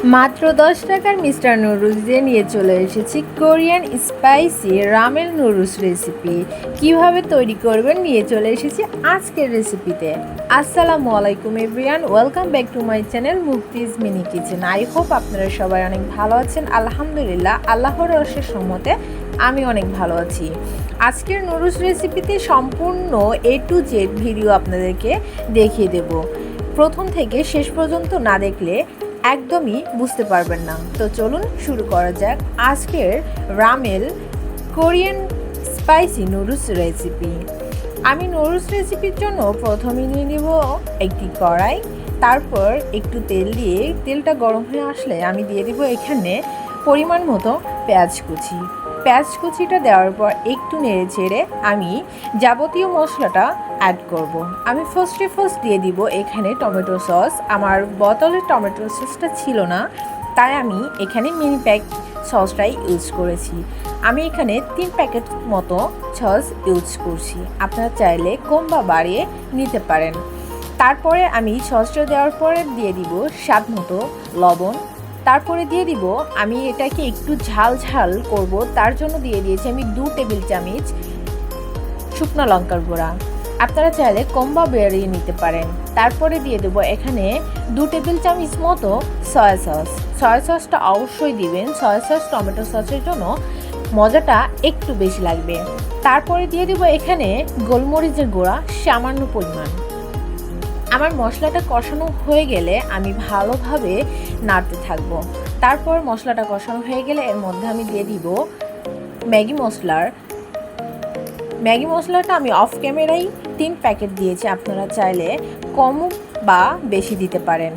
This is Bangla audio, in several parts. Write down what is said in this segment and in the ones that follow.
মাত্র 10 টাকার মিস্টার নুডলস দিয়ে নিয়ে চলে এসেছি Korean spicy ramen noodles recipe. কিভাবে তৈরি করবেন নিয়ে চলে এসেছি আজকের রেসিপিতে। আসসালামু আলাইকুম everyone, welcome back to my channel Mukti's mini kitchen. I hope আপনারা সবাই অনেক ভালো আছেন। আলহামদুলিল্লাহ, আল্লাহর অশেষ রহমতে আমি অনেক ভালো আছি। আজকের নুডলস রেসিপিতে সম্পূর্ণ A to Z ভিডিও আপনাদেরকে দেখিয়ে দেব। প্রথম থেকে শেষ পর্যন্ত না দেখলে একদমই বুঝতে পারবেন না। তো চলুন শুরু করা যাক আজকের রামেল কোরিয়ান স্পাইসি নুডলস রেসিপি। আমি নুডলস রেসিপির জন্য প্রথমে নিয়ে নেব একটি কড়াই, তারপর একটু তেল দিয়ে তেলটা গরম হয়ে আসলে আমি দিয়ে দিব এখানে পরিমাণ মতো পেঁয়াজ কুচি। পেঁয়াজ কুচিটা দেওয়ার পর একটু নেড়ে চেড়ে আমি যাবতীয় মশলাটা অ্যাড করব। আমি ফার্স্ট দিয়ে দিব এখানে টমেটো সস। আমার বোতলের টমেটো সসটা ছিল না, তাই আমি এখানে মিনি প্যাক সসটাই ইউজ করেছি। আমি এখানে 3 প্যাকেট মতো সস ইউজ করছি, আপনারা চাইলে কম বা বাড়িয়ে নিতে পারেন। তারপরে আমি সসটা দেওয়ার পরে দিয়ে দিব স্বাদ মতো লবণ। তারপরে দিয়ে দিব আমি এটাকে একটু ঝাল ঝাল করব, তার জন্য দিয়ে দিয়েছি আমি 2 টেবিল চামচ শুকনো লঙ্কার গুঁড়া। আপনারা চাইলে কম বা বাড়িয়ে নিতে পারেন। তারপরে দিয়ে দেবো এখানে 2 টেবিল চামচ মতো সয়া সস। সয়া সসটা অবশ্যই দিবেন, সয়া সস টমেটো সসের জন্য মজাটা একটু বেশি লাগবে। তারপরে দিয়ে দেবো এখানে গোলমরিচের গুঁড়া সামান্য পরিমাণ। আমার মশলাটা কষানো হয়ে গেলে আমি ভালোভাবে নাড়তে থাকবো। তারপর মশলাটা কষানো হয়ে গেলে এর মধ্যে আমি দিয়ে দিব ম্যাগি মশলাটা আমি অফ ক্যামেরায় 3 প্যাকেট দিয়েছি, আপনারা চাইলে কম বা বেশি দিতে পারেন।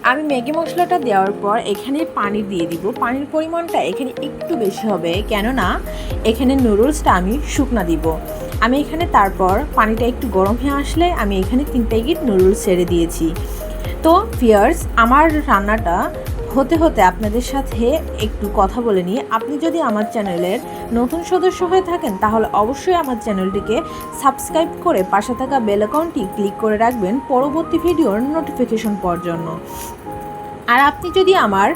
আমি ম্যাগি মশলাটা দেওয়ার পর এখানে পানি দিয়ে দিব। পানির পরিমাণটা এখানে একটু বেশি হবে, কেননা এখানে নুডলসটা আমি শুকনা দিব। আমি এখানে তারপর পানিটা একটু গরম হয়ে আসলে আমি এখানে 3 প্যাকেট নুডলস ছেড়ে দিয়েছি। তো ভিউয়ার্স, আমার রান্নাটা হতে হতে আপনাদের সাথে একটু কথা বলে নিই। আপনি যদি আমার চ্যানেলের নতুন সদস্য হয়ে থাকেন তাহলে অবশ্যই আমার চ্যানেলটিকে সাবস্ক্রাইব করে পাশে থাকা বেল আইকনটি ক্লিক করে রাখবেন পরবর্তী ভিডিওর নোটিফিকেশন পাওয়ার জন্য। আর আপনি যদি আমার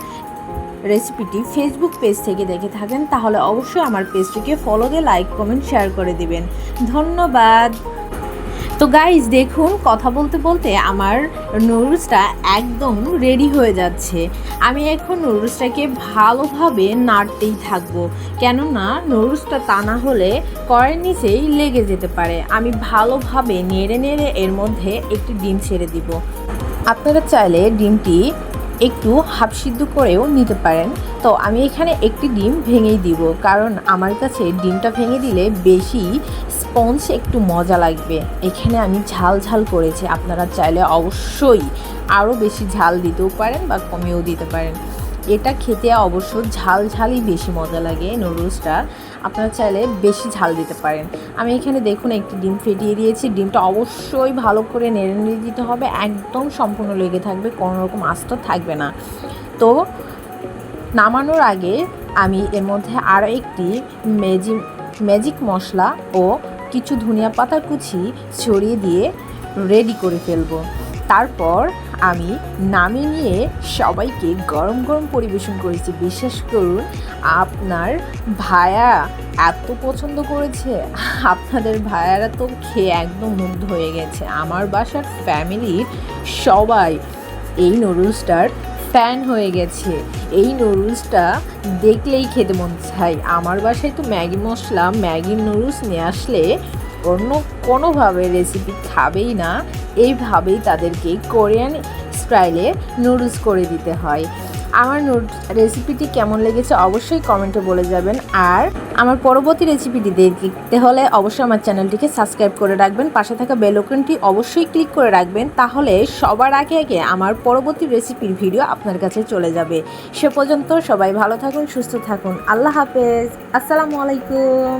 রেসিপিটি ফেসবুক পেজ থেকে দেখে থাকেন তাহলে অবশ্যই আমার পেজটিকে ফলো দিয়ে লাইক কমেন্ট শেয়ার করে দিবেন। ধন্যবাদ। তো গাইজ দেখুন, কথা বলতে বলতে আমার নুডলসটা একদম রেডি হয়ে যাচ্ছে। আমি এখন নুডলসটাকে ভালোভাবে নাড়তেই থাকবো, কেননা নুডলসটা তা না হলে কড়াইয়ের নিচেই লেগে যেতে পারে। আমি ভালোভাবে নেড়ে নেড়ে এর মধ্যে একটি ডিম ছেড়ে দিব। আপনারা চাইলে ডিমটি একটু হাফ সিদ্ধ করেও নিতে পারেন। তো আমি এখানে একটি ডিম ভেঙেই দিব, কারণ আমার কাছে ডিমটা ভেঙে দিলে বেশি স্পঞ্জ একটু মজা লাগবে। এখানে আমি ঝাল ঝাল করেছি, আপনারা চাইলে অবশ্যই আরও বেশি ঝাল দিতেও পারেন বা কমিয়েও দিতে পারেন। এটা খেতে অবশ্য ঝাল ঝালই বেশি মজা লাগে নুডলসটা, আপনারা চাইলে বেশি ঝাল দিতে পারেন। আমি এখানে দেখুন একটি ডিম ফেটিয়ে দিয়েছি। ডিমটা অবশ্যই ভালো করে নেড়ে নেড়ে দিতে হবে, একদম সম্পূর্ণ লেগে থাকবে, কোনো রকম আস্ত থাকবে না। তো নামানোর আগে আমি এর মধ্যে আরও একটি ম্যাজিক মশলা ও কিছু ধনিয়া পাতা কুচি ছড়িয়ে দিয়ে রেডি করে ফেলবো। তারপর আমি নামিয়ে নিয়ে সবাইকে গরম গরম পরিবেশন করেছি। বিশ্বাস করুন, আপনার ভাইয়া এত পছন্দ করেছে, আপনাদের ভাইয়ারা তো খেয়ে একদম মুগ্ধ হয়ে গেছে। আমার বাসার ফ্যামিলির সবাই এই নুডলসটার ফ্যান হয়ে গেছে। এই নুডলসটা দেখলেই খেতে মন চায়। আমার বাসায় তো ম্যাগির নুডলস নিয়ে আসলে অন্য কোনোভাবে রেসিপি খাবেই না, এইভাবেই তাদেরকে কোরিয়ান স্টাইলে নুডলস করে দিতে হয়। আমার রেসিপিটি কেমন লেগেছে অবশ্যই কমেন্টে বলে যাবেন। আর আমার পরবর্তী রেসিপিটি দেখতে হলে অবশ্যই আমার চ্যানেলটিকে সাবস্ক্রাইব করে রাখবেন, পাশে থাকা বেল আইকনটি অবশ্যই ক্লিক করে রাখবেন, তাহলে সবার আগে আগে আমার পরবর্তী রেসিপির ভিডিও আপনার কাছে চলে যাবে। সে পর্যন্ত সবাই ভালো থাকুন, সুস্থ থাকুন। আল্লাহ হাফেজ। আসসালামু আলাইকুম।